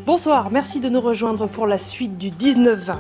Bonsoir, merci de nous rejoindre pour la suite du 19-20.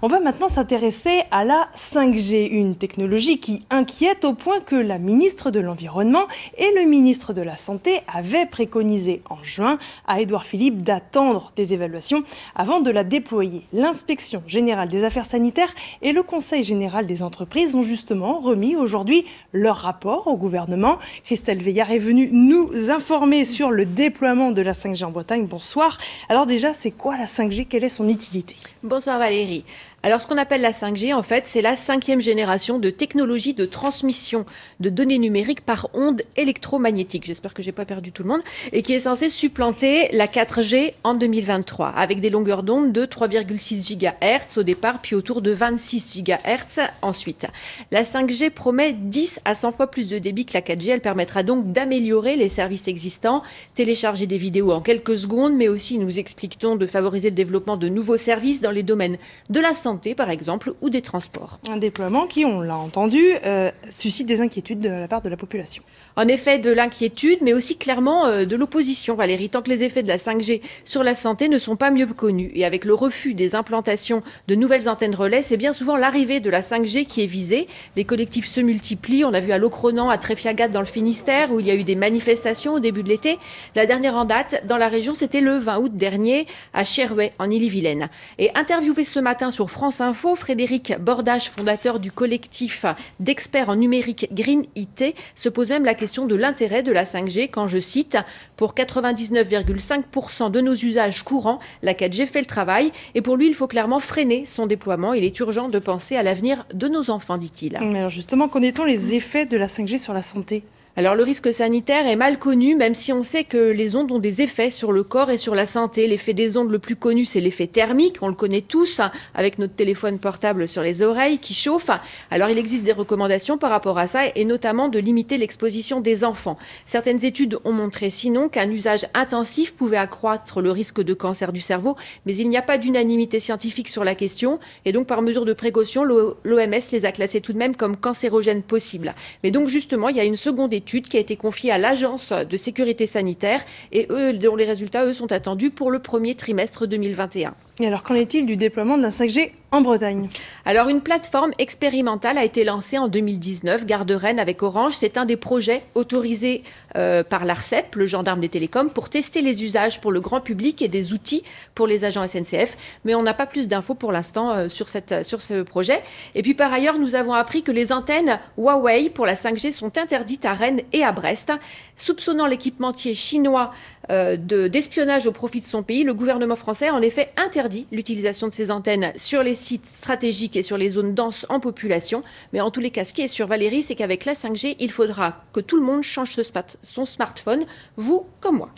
On va maintenant s'intéresser à la 5G, une technologie qui inquiète au point que la ministre de l'Environnement et le ministre de la Santé avaient préconisé en juin à Édouard Philippe d'attendre des évaluations avant de la déployer. L'Inspection générale des affaires sanitaires et le Conseil général des entreprises ont justement remis aujourd'hui leur rapport au gouvernement. Christelle Veillard est venue nous informer sur le déploiement de la 5G en Bretagne. Bonsoir. Alors déjà, c'est quoi la 5G? Quelle est son utilité? Bonsoir Valérie. Alors ce qu'on appelle la 5G, en fait, c'est la 5e génération de technologie de transmission de données numériques par ondes électromagnétiques. J'espère que j'ai pas perdu tout le monde. Et qui est censée supplanter la 4G en 2023, avec des longueurs d'onde de 3,6 GHz au départ, puis autour de 26 GHz ensuite. La 5G promet 10 à 100 fois plus de débit que la 4G. Elle permettra donc d'améliorer les services existants, télécharger des vidéos en quelques secondes, mais aussi, nous expliquons, de favoriser le développement de nouveaux services dans les domaines de la santé, par exemple, ou des transports. Un déploiement qui, on l'a entendu, suscite des inquiétudes de la part de la population. En effet, de l'inquiétude, mais aussi clairement de l'opposition, Valérie, tant que les effets de la 5G sur la santé ne sont pas mieux connus. Et avec le refus des implantations de nouvelles antennes relais, c'est bien souvent l'arrivée de la 5G qui est visée. Des collectifs se multiplient. On a vu à Locronan, à Tréfiagat dans le Finistère, où il y a eu des manifestations au début de l'été. La dernière en date dans la région, c'était le 20 août dernier, à Cherway, en Ille-et-Vilaine. Et interviewé ce matin sur France Info, Frédéric Bordage, fondateur du collectif d'experts en numérique Green IT, se pose même la question de l'intérêt de la 5G quand, je cite, « Pour 99,5% de nos usages courants, la 4G fait le travail et pour lui, il faut clairement freiner son déploiement. Il est urgent de penser à l'avenir de nos enfants », dit-il. Mais alors justement, connaît-on les effets de la 5G sur la santé ? Alors le risque sanitaire est mal connu, même si on sait que les ondes ont des effets sur le corps et sur la santé. L'effet des ondes le plus connu, c'est l'effet thermique, on le connaît tous, avec notre téléphone portable sur les oreilles qui chauffe. Alors il existe des recommandations par rapport à ça, et notamment de limiter l'exposition des enfants. Certaines études ont montré sinon qu'un usage intensif pouvait accroître le risque de cancer du cerveau, mais il n'y a pas d'unanimité scientifique sur la question, et donc par mesure de précaution, l'OMS les a classés tout de même comme cancérogènes possibles. Mais donc justement, il y a une seconde étude qui a été confiée à l'Agence de sécurité sanitaire et dont les résultats, sont attendus pour le premier trimestre 2021. Et alors, qu'en est-il du déploiement de la 5G en Bretagne ? Alors, une plateforme expérimentale a été lancée en 2019, Gare de Rennes avec Orange. C'est un des projets autorisés par l'ARCEP, le gendarme des télécoms, pour tester les usages pour le grand public et des outils pour les agents SNCF. Mais on n'a pas plus d'infos pour l'instant sur ce projet. Et puis, par ailleurs, nous avons appris que les antennes Huawei pour la 5G sont interdites à Rennes et à Brest. Soupçonnant l'équipementier chinois d'espionnage au profit de son pays, le gouvernement français a en effet interdit l'utilisation de ces antennes sur les sites stratégiques et sur les zones denses en population. Mais en tous les cas, ce qui est sûr, Valérie, c'est qu'avec la 5G, il faudra que tout le monde change son smartphone, vous comme moi.